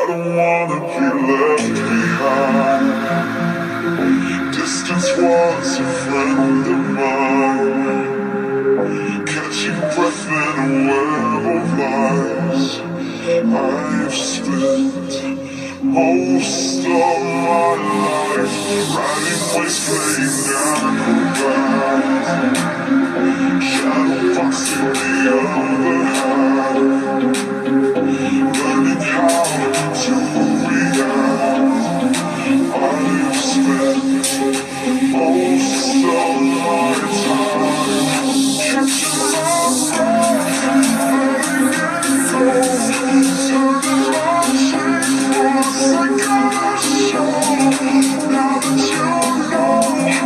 don't wanna be left behind. Distance was a friend of mine, catching breath in a web of lies. I've spent most of my life riding waves, playing acrobats, shadow boxing the other half, learning how to react. I've spent most of my time catching my breath and letting it go, turning my chains once I gotta show. Now that you know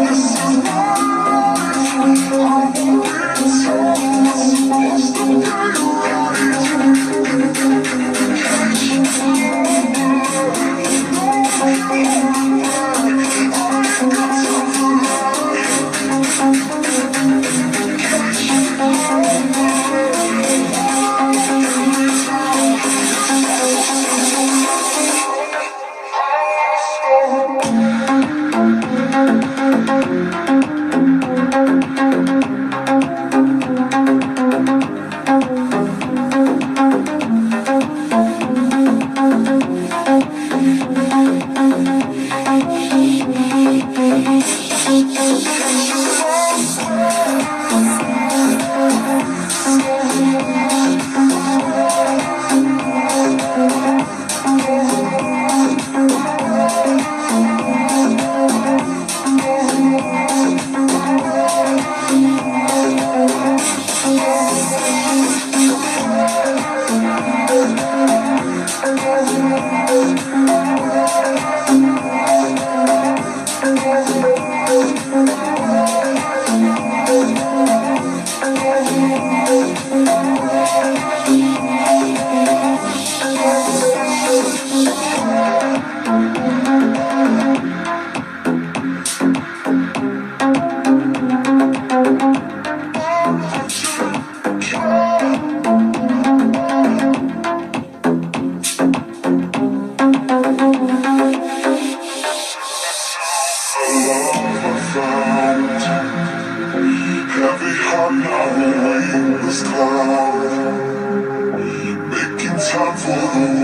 this is my life, I won't be told what's supposed to be right. Heavy heart now a weightless cloud, making time for the